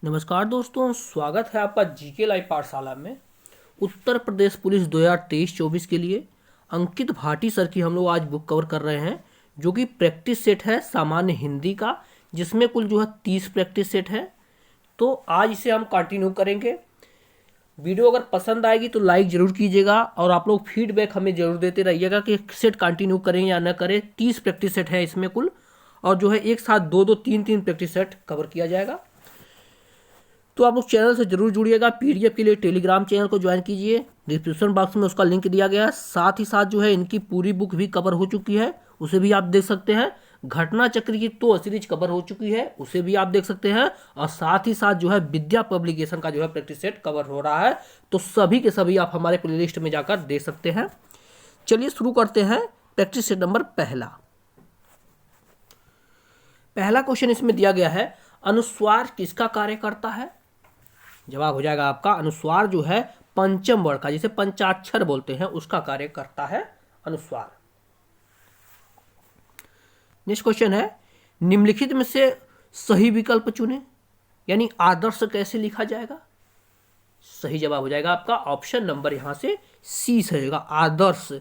नमस्कार दोस्तों, स्वागत है आपका जीके लाइव पाठशाला में। उत्तर प्रदेश पुलिस 2023-24 के लिए अंकित भाटी सर की हम लोग आज बुक कवर कर रहे हैं, जो कि प्रैक्टिस सेट है सामान्य हिंदी का, जिसमें कुल जो है 30 प्रैक्टिस सेट है। तो आज इसे हम कंटिन्यू करेंगे। वीडियो अगर पसंद आएगी तो लाइक जरूर कीजिएगा और आप लोग फीडबैक हमें जरूर देते रहिएगा कि सेट कंटिन्यू करें या न करें। 30 प्रैक्टिस सेट है इसमें कुल, और जो है एक साथ दो दो तीन तीन प्रैक्टिस सेट कवर किया जाएगा। तो आप लोग चैनल से जरूर जुड़िएगा। पीडीएफ के लिए टेलीग्राम चैनल को ज्वाइन कीजिए, डिस्क्रिप्शन बॉक्स में उसका लिंक दिया गया है। साथ ही साथ जो है इनकी पूरी बुक भी कवर हो चुकी है, उसे भी आप देख सकते हैं। घटना चक्र की तो सीरीज कवर हो चुकी है, उसे भी आप देख सकते हैं। और साथ ही साथ जो है विद्या पब्लिकेशन का जो है प्रैक्टिस सेट कवर हो रहा है। तो सभी के सभी आप हमारे प्लेलिस्ट में जाकर देख सकते हैं। चलिए शुरू करते हैं। प्रैक्टिस सेट नंबर पहला क्वेश्चन इसमें दिया गया है, अनुस्वार किसका कार्य करता है? जवाब हो जाएगा आपका अनुस्वार जो है पंचम वर्ण का, जिसे पंचाक्षर बोलते हैं, उसका कार्य करता है अनुस्वार। नेक्स्ट क्वेश्चन है, निम्नलिखित में से सही विकल्प चुने, यानी आदर्श कैसे लिखा जाएगा? सही जवाब हो जाएगा आपका ऑप्शन नंबर यहां से सी सही होगा। आदर्श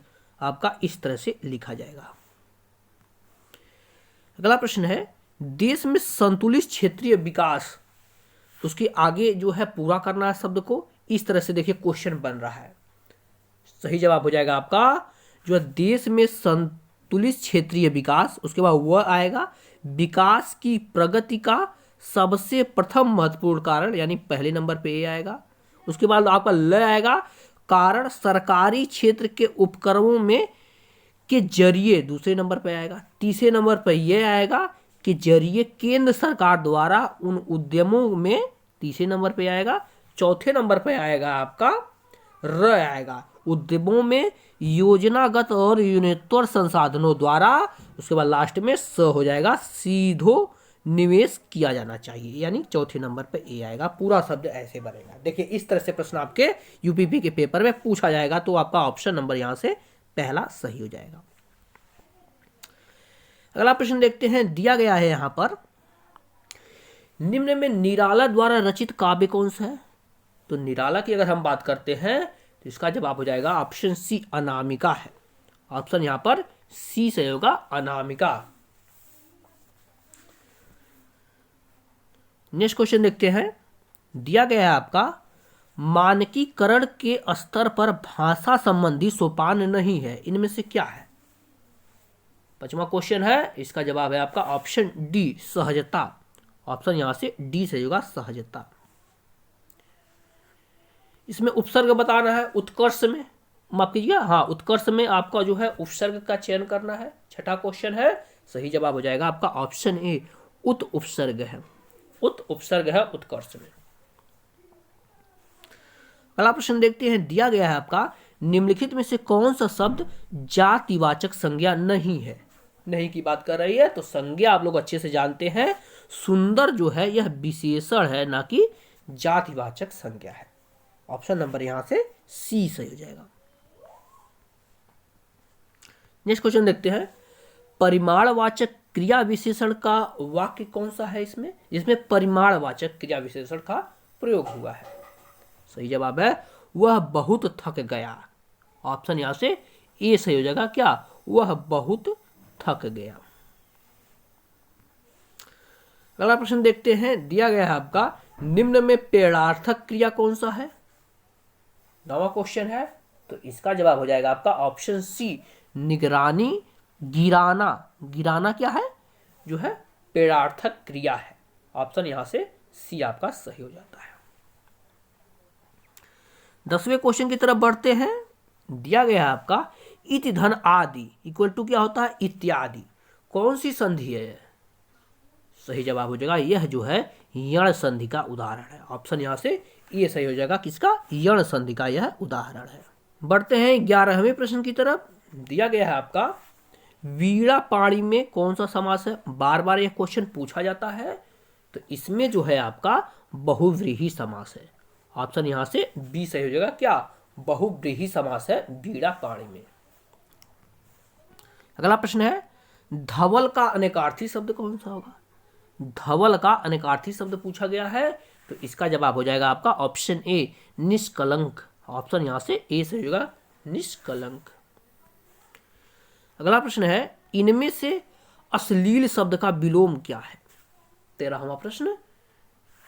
आपका इस तरह से लिखा जाएगा। अगला प्रश्न है, देश में संतुलित क्षेत्रीय विकास, उसके आगे जो है पूरा करना है शब्द को। इस तरह से देखिए क्वेश्चन बन रहा है। सही जवाब हो जाएगा आपका जो है देश में संतुलित क्षेत्रीय विकास, उसके बाद वह आएगा विकास की प्रगति का सबसे प्रथम महत्वपूर्ण कारण, यानी पहले नंबर पे ये आएगा। उसके बाद आपका ल आएगा कारण सरकारी क्षेत्र के उपक्रमों में के जरिए, दूसरे नंबर पे आएगा। तीसरे नंबर पर यह आएगा कि जरिए केंद्र सरकार द्वारा उन उद्यमों में, तीसरे नंबर पे आएगा। चौथे नंबर पे आएगा आपका र आएगा उद्यमों में योजनागत और यूनिटोर संसाधनों द्वारा। उसके बाद लास्ट में स हो जाएगा सीधो निवेश किया जाना चाहिए, यानी चौथे नंबर पे ए आएगा। पूरा शब्द ऐसे बनेगा। देखिए इस तरह से प्रश्न आपके यूपीपी के पेपर में पूछा जाएगा, तो आपका ऑप्शन नंबर यहां से पहला सही हो जाएगा। अगला प्रश्न देखते हैं, दिया गया है यहां पर, निम्न में निराला द्वारा रचित काव्य कौन सा है? तो निराला की अगर हम बात करते हैं तो इसका जवाब हो जाएगा ऑप्शन सी अनामिका है। ऑप्शन यहां पर सी से होगा अनामिका। नेक्स्ट क्वेश्चन देखते हैं, दिया गया है आपका, मानकीकरण के स्तर पर भाषा संबंधी सोपान नहीं है, इनमें से क्या है? पांचवा क्वेश्चन है, इसका जवाब है आपका ऑप्शन डी सहजता। ऑप्शन यहां से डी से होगा सहजता। इसमें उपसर्ग बताना है उत्कर्ष में, माफ कीजिएगा, हाँ उत्कर्ष में आपका जो है उपसर्ग का चयन करना है। छठा क्वेश्चन है, सही जवाब हो जाएगा आपका ऑप्शन ए उत उपसर्ग है। उत उपसर्ग है उत्कर्ष में। अगला प्रश्न देखते हैं, दिया गया है आपका, निम्नलिखित में से कौन सा शब्द जातिवाचक संज्ञा नहीं है? नहीं की बात कर रही है, तो संज्ञा आप लोग अच्छे से जानते हैं। सुंदर जो है यह विशेषण है, ना कि जातिवाचक संज्ञा है। ऑप्शन नंबर यहां से सी सही हो जाएगा। नेक्स्ट क्वेश्चन देखते हैं, परिमाणवाचक क्रिया विशेषण का वाक्य कौन सा है इसमें, जिसमें परिमाणवाचक क्रिया विशेषण का प्रयोग हुआ है? सही जवाब है वह बहुत थक गया। ऑप्शन यहां से ए सही हो जाएगा। क्या? वह बहुत थक गया। अगला प्रश्न देखते हैं, दिया गया है आपका, निम्न में पेड़ार्थक क्रिया कौन सा है? नवा क्वेश्चन है, तो इसका जवाब हो जाएगा आपका ऑप्शन सी निगरानी गिराना। गिराना क्या है? जो है पेड़ार्थक क्रिया है। ऑप्शन यहां से सी आपका सही हो जाता है। 10वें क्वेश्चन की तरफ बढ़ते हैं। दिया गया है आपका, इति धन आदि इक्वल टू क्या होता है? इत्यादि। कौन सी संधि है? सही जवाब हो जाएगा यह जो है यण संधि का उदाहरण है। ऑप्शन यहां से ये सही हो जाएगा, किसका? यण संधि का यह उदाहरण है। बढ़ते हैं 11वें प्रश्न की तरफ। दिया गया है आपका, वीणा पाणी में कौन सा समास है? बार बार यह क्वेश्चन पूछा जाता है, तो इसमें जो है आपका बहुव्रीहि समास है। ऑप्शन यहां से बी सही हो जाएगा। क्या? बहुव्रीहि समास है वीणा पाणी में। अगला प्रश्न है, धवल का अनेकार्थी शब्द कौन सा होगा? धवल का अनेकार्थी शब्द पूछा गया है, तो इसका जवाब हो जाएगा आपका ऑप्शन ए, निष्कलंक। ऑप्शन यहां से ए से होगा, निष्कलंक। अगला प्रश्न है, इनमें से अश्लील शब्द का विलोम क्या है? 13वां प्रश्न,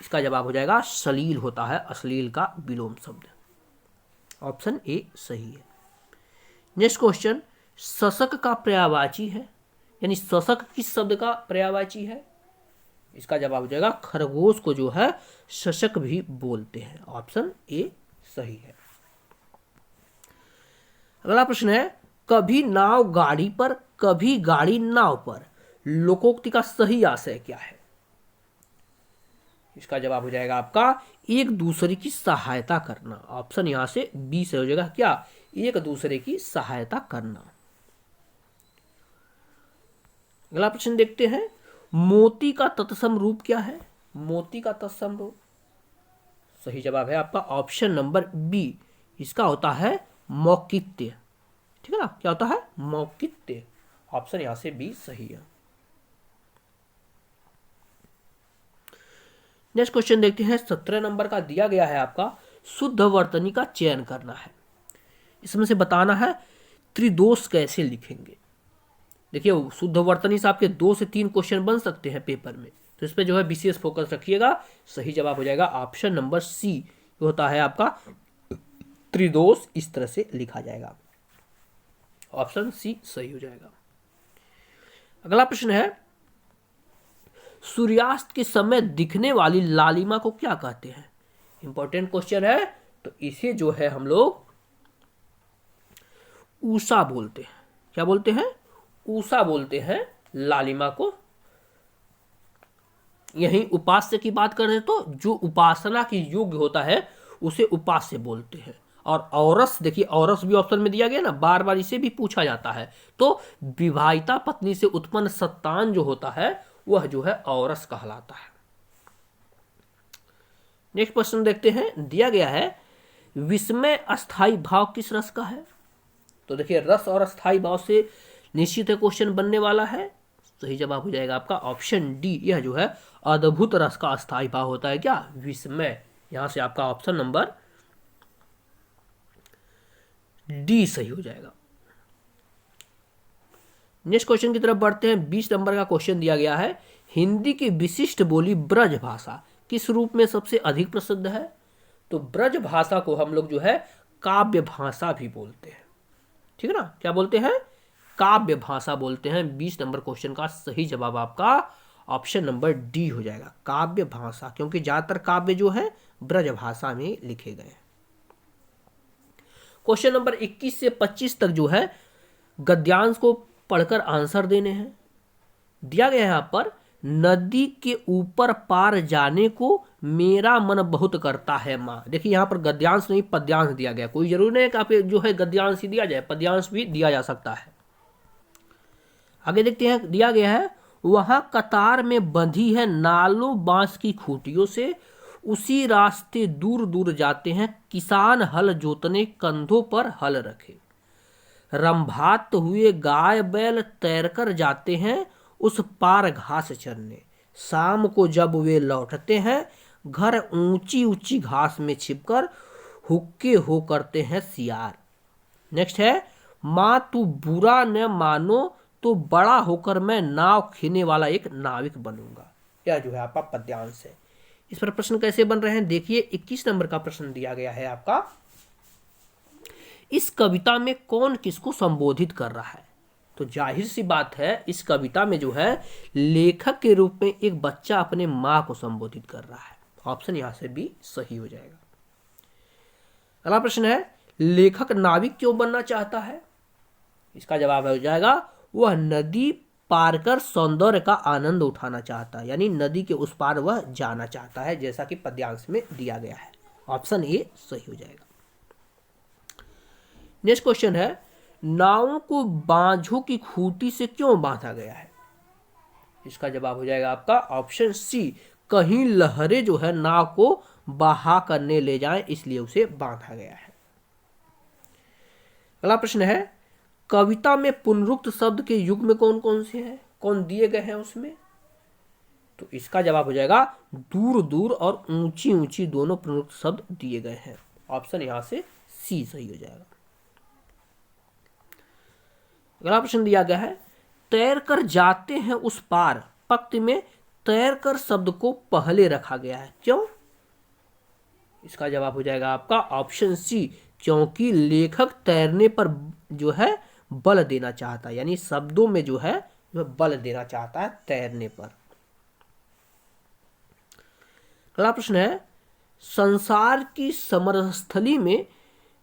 इसका जवाब हो जाएगा श्लील होता है अश्लील का विलोम शब्द। ऑप्शन ए सही है। नेक्स्ट क्वेश्चन, शशक का पर्यायवाची है, यानी शशक किस शब्द का पर्यायवाची है? इसका जवाब हो जाएगा खरगोश को जो है शशक भी बोलते हैं। ऑप्शन ए सही है। अगला प्रश्न है, कभी नाव गाड़ी पर कभी गाड़ी नाव पर, लोकोक्ति का सही आशय क्या है? इसका जवाब हो जाएगा आपका एक दूसरे की सहायता करना। ऑप्शन यहां से बी से हो जाएगा क्या, एक दूसरे की सहायता करना। अगला प्रश्न देखते हैं, मोती का तत्सम रूप क्या है? मोती का तत्सम रूप सही जवाब है आपका ऑप्शन नंबर बी, इसका होता है मौकित्य। ठीक है ना, क्या होता है? मौकित्य। ऑप्शन यहां से बी सही है। नेक्स्ट क्वेश्चन देखते हैं, 17 नंबर का दिया गया है आपका, शुद्ध वर्तनी का चयन करना है। इसमें से बताना है त्रिदोष कैसे लिखेंगे। देखिए शुद्ध वर्तनी से आपके 2 से 3 क्वेश्चन बन सकते हैं पेपर में, तो इस पे जो है विशेष फोकस रखिएगा। सही जवाब हो जाएगा ऑप्शन नंबर सी, होता है आपका त्रिदोष, इस तरह से लिखा जाएगा। ऑप्शन सी सही हो जाएगा। अगला प्रश्न है, सूर्यास्त के समय दिखने वाली लालिमा को क्या कहते हैं? इंपॉर्टेंट क्वेश्चन है, तो इसे जो है हम लोग उषा बोलते हैं। क्या बोलते हैं? उषा बोलते हैं लालिमा को। यही उपास्य की बात करें तो जो उपासना की योग्य होता है उसे उपास्य बोलते हैं। और औरस, देखिए औरस भी ऑप्शन में दिया गया ना, बार बार इसे भी पूछा जाता है। तो विवाहिता पत्नी से उत्पन्न संतान जो होता है वह जो है औरस कहलाता है। नेक्स्ट क्वेश्चन देखते हैं, दिया गया है विस्मय अस्थाई भाव किस रस का है? तो देखिए रस और अस्थाई भाव से निश्चित है क्वेश्चन बनने वाला है। सही जवाब हो जाएगा आपका ऑप्शन डी, यह जो है अद्भुत रस का अस्थाई भाव होता है क्या? विस्मय। यहां से आपका ऑप्शन नंबर डी सही हो जाएगा। नेक्स्ट क्वेश्चन की तरफ बढ़ते हैं। 20 नंबर का क्वेश्चन दिया गया है, हिंदी की विशिष्ट बोली ब्रज भाषा किस रूप में सबसे अधिक प्रसिद्ध है? तो ब्रज भाषा को हम लोग जो है काव्य भाषा भी बोलते हैं। ठीक है ना, क्या बोलते हैं? काव्य भाषा बोलते हैं। 20 नंबर क्वेश्चन का सही जवाब आपका ऑप्शन नंबर डी हो जाएगा, काव्य भाषा, क्योंकि ज्यादातर काव्य जो है ब्रज भाषा में लिखे गए। क्वेश्चन नंबर 21 से 25 तक जो है गद्यांश को पढ़कर आंसर देने हैं। दिया गया है यहाँ पर, नदी के ऊपर पार जाने को मेरा मन बहुत करता है माँ। देखिए यहाँ पर गद्यांश नहीं पद्यांश दिया गया, कोई जरूरी नहीं है कि आप जो है गद्यांश ही दिया जाए, पद्यांश भी दिया जा सकता है। आगे देखते हैं, दिया गया है, वहां कतार में बंधी है नालों बांस की खूंटियों से, उसी रास्ते दूर दूर जाते हैं किसान हल जोतने कंधों पर हल रखे, रंभात हुए गाय बैल तैरकर जाते हैं उस पार घास चरने, शाम को जब वे लौटते हैं घर ऊंची ऊंची घास में छिपकर हुक्के हो करते हैं सियार। नेक्स्ट है, माँ तू बुरा न मानो तो बड़ा होकर मैं नाव खीने वाला एक नाविक बनूंगा। यह जो है आपका पद्यांश है। इस पर प्रश्न कैसे बन रहे हैं देखिए, 21 नंबर का प्रश्न दिया गया है आपका, इस कविता में कौन किसको संबोधित कर रहा है? तो जाहिर सी बात है इस कविता में जो है लेखक के रूप में एक बच्चा अपने माँ को संबोधित कर रहा है। ऑप्शन यहां से भी सही हो जाएगा। अगला प्रश्न है, लेखक नाविक क्यों बनना चाहता है? इसका जवाब हो जाएगा, वह नदी पार कर सौंदर्य का आनंद उठाना चाहता है, यानी नदी के उस पार वह जाना चाहता है, जैसा कि पद्यांश में दिया गया है। ऑप्शन ए सही हो जाएगा। नेक्स्ट क्वेश्चन है, नावों को बांझों की खूंटी से क्यों बांधा गया है? इसका जवाब हो जाएगा आपका ऑप्शन सी, कहीं लहरें जो है नाव को बहा करने ले जाएं, इसलिए उसे बांधा गया है। अगला प्रश्न है, कविता में पुनरुक्त शब्द के युग में कौन कौन से हैं, कौन दिए गए हैं उसमें? तो इसका जवाब हो जाएगा दूर दूर और ऊंची ऊंची दोनों प्रयुक्त शब्द दिए गए हैं। ऑप्शन यहां से सी सही हो जाएगा। अगला प्रश्न दिया गया है तैर कर जाते हैं उस पार, पंक्ति में तैर कर शब्द को पहले रखा गया है, क्यों? इसका जवाब हो जाएगा आपका ऑप्शन सी, क्योंकि लेखक तैरने पर जो है बल देना चाहता है, यानी शब्दों में जो है बल देना चाहता है तैरने पर। अगला प्रश्न है संसार की समरस्थली में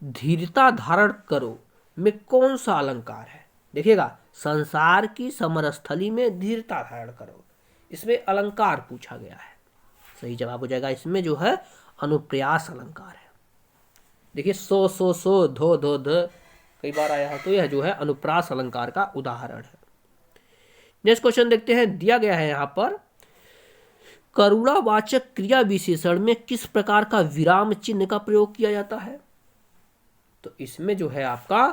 धीरता धारण करो में कौन सा अलंकार है? देखिएगा, संसार की समरस्थली में धीरता धारण करो, इसमें अलंकार पूछा गया है। सही जवाब हो जाएगा इसमें जो है अनुप्रास अलंकार है। देखिए सो धो धो ध कई बार आया है, तो यह जो है अनुप्रास अलंकार का उदाहरण है। नेक्स्ट क्वेश्चन देखते हैं, दिया गया है यहां पर करुणावाचक क्रिया विशेषण में किस प्रकार का विराम चिन्ह का प्रयोग किया जाता है? तो इसमें जो है आपका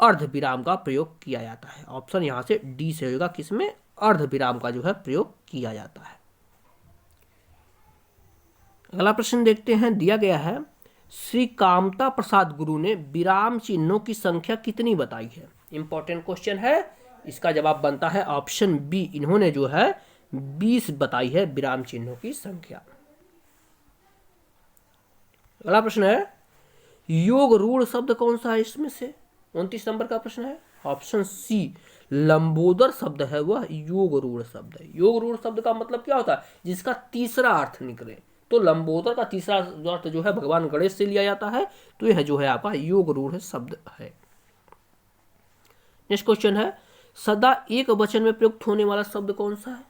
अर्ध विराम का प्रयोग किया जाता है। ऑप्शन यहां से डी से होगा, किसमें अर्ध विराम का जो है प्रयोग किया जाता है। अगला प्रश्न देखते हैं, दिया गया है श्री कामता प्रसाद गुरु ने विराम चिन्हों की संख्या कितनी बताई है? इंपॉर्टेंट क्वेश्चन है, इसका जवाब बनता है ऑप्शन बी, इन्होंने जो है 20 बताई है विराम चिन्हों की संख्या। अगला प्रश्न है योग रूढ़ शब्द कौन सा है इसमें से? 29 नंबर का प्रश्न है। ऑप्शन सी लंबोदर शब्द है वह योग रूढ़ शब्द है। योग रूढ़ शब्द का मतलब क्या होता है? जिसका तीसरा अर्थ निकले, तो लंबोदर का तीसरा अर्थ जो है भगवान गणेश से लिया जाता है, तो यह जो है आपका योग रूढ़ शब्द है। नेक्स्ट क्वेश्चन है सदा एक वचन में प्रयुक्त होने वाला शब्द कौन सा है?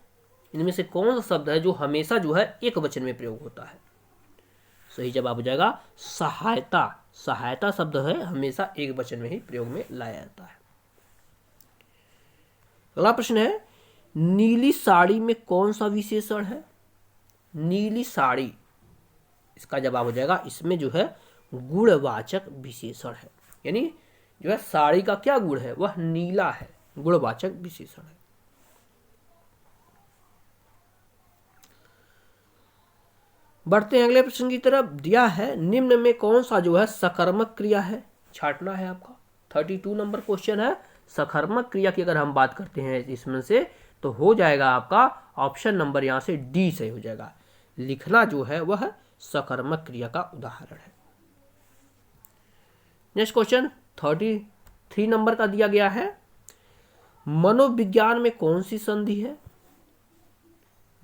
इनमें से कौन सा शब्द है जो हमेशा जो है एक वचन में प्रयोग होता है? सही जवाब हो जाएगा सहायता। सहायता शब्द है हमेशा एक वचन में ही प्रयोग में लाया जाता है। अगला प्रश्न है नीली साड़ी में कौन सा विशेषण है? नीली साड़ी, इसका जवाब हो जाएगा इसमें जो है गुणवाचक विशेषण है, यानी जो है साड़ी का क्या गुण है? वह नीला है, गुणवाचक विशेषण है। बढ़ते हैं अगले प्रश्न की तरफ। दिया है निम्न में कौन सा जो है सकर्मक क्रिया है? छांटना है आपका। 32 नंबर क्वेश्चन है। सकर्मक क्रिया की अगर हम बात करते हैं इसमें से, तो हो जाएगा आपका ऑप्शन नंबर यहां से डी से हो जाएगा। लिखना जो है वह सकर्मक क्रिया का उदाहरण है। नेक्स्ट क्वेश्चन 33 नंबर का दिया गया है मनोविज्ञान में कौन सी संधि है?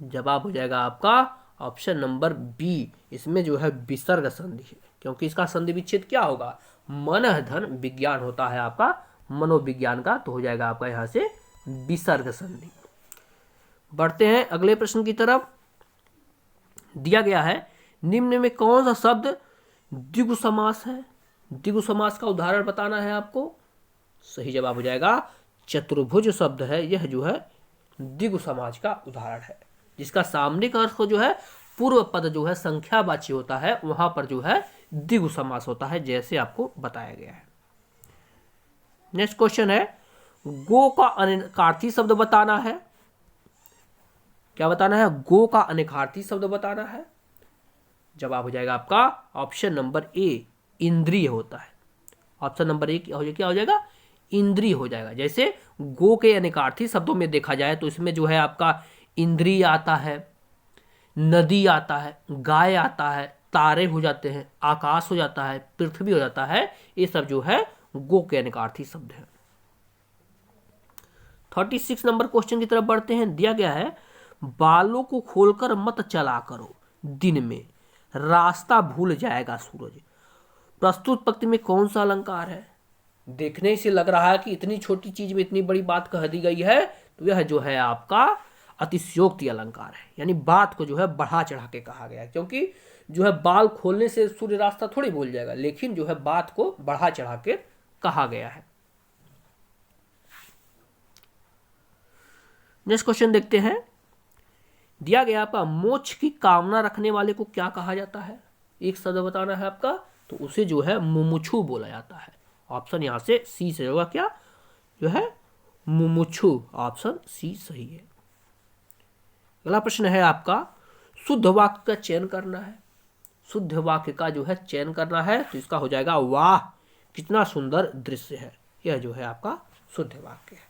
जवाब हो जाएगा आपका ऑप्शन नंबर बी, इसमें जो है विसर्ग संधि है, क्योंकि इसका संधि विच्छेद क्या होगा? मन धन विज्ञान होता है आपका मनोविज्ञान का, तो हो जाएगा आपका यहां से विसर्ग संधि। बढ़ते हैं अगले प्रश्न की तरफ। दिया गया है निम्न में कौन सा शब्द द्विगु समास है? द्विगु समास का उदाहरण बताना है आपको। सही जवाब हो जाएगा चतुर्भुज शब्द है, यह जो है द्विगु समास का उदाहरण है, जिसका सामने अर्थ को जो है पूर्व पद जो है संख्यावाची होता है, वहां पर जो है द्विगु समास होता है, जैसे आपको बताया गया है। नेक्स्ट क्वेश्चन है गो का अनेकार्थी शब्द बताना है। क्या बताना है? गो का अनेकार्थी शब्द बताना है। जवाब हो जाएगा आपका ऑप्शन नंबर ए, इंद्रिय होता है। ऑप्शन नंबर ए क्या हो जाएगा? इंद्रिय हो जाएगा। जैसे गो के अनेकार्थी शब्दों में देखा जाए तो इसमें जो है आपका इंद्रिय आता है, नदी आता है, गाय आता है, तारे हो जाते हैं, आकाश हो जाता है, पृथ्वी हो जाता है, ये सब जो है गो के अनेकार्थी शब्द है। 36 नंबर क्वेश्चन की तरफ बढ़ते हैं। दिया गया है बालों को खोलकर मत चला करो दिन में, रास्ता भूल जाएगा सूरज। प्रस्तुत पंक्ति में कौन सा अलंकार है? देखने से लग रहा है कि इतनी छोटी चीज में इतनी बड़ी बात कह दी गई है, तो यह जो है आपका अतिशयोक्ति अलंकार है, यानी बात को जो है बढ़ा चढ़ा के कहा गया है, क्योंकि जो है बाल खोलने से सूर्य रास्ता थोड़ी भूल जाएगा, लेकिन जो है बात को बढ़ा चढ़ा के कहा गया है। नेक्स्ट क्वेश्चन देखते हैं। दिया गया आपका मोक्ष की कामना रखने वाले को क्या कहा जाता है? एक शब्द बताना है आपका, तो उसे जो है मुमुक्षु बोला जाता है। ऑप्शन यहां से सी से होगा, क्या जो है मुमुक्षु। ऑप्शन सी सही है। अगला प्रश्न है आपका, शुद्ध वाक्य का चयन करना है। शुद्ध वाक्य का जो है चयन करना है, तो इसका हो जाएगा वाह कितना सुंदर दृश्य है। यह जो है आपका शुद्ध वाक्य है।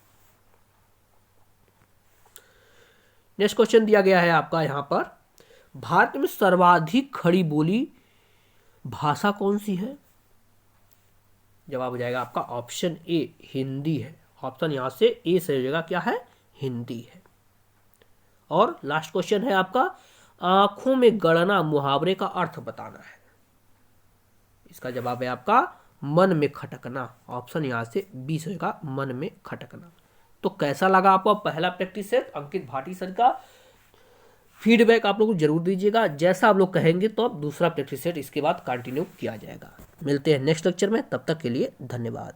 नेक्स्ट क्वेश्चन दिया गया है आपका यहां पर, भारत में सर्वाधिक खड़ी बोली भाषा कौन सी है? जवाब हो जाएगा आपका ऑप्शन ए हिंदी है। ऑप्शन यहां से ए से हो जाएगा क्या है, हिंदी है। और लास्ट क्वेश्चन है आपका, आंखों में गड़ना मुहावरे का अर्थ बताना है। इसका जवाब है आपका मन में खटकना। ऑप्शन यहां से बी से होगा मन में खटकना। तो कैसा लगा आपको पहला प्रैक्टिस सेट अंकित भाटी सर का? फीडबैक आप लोग जरूर दीजिएगा। जैसा आप लोग कहेंगे तो अब दूसरा प्रैक्टिस सेट इसके बाद कंटिन्यू किया जाएगा। मिलते हैं नेक्स्ट लेक्चर में, तब तक के लिए धन्यवाद।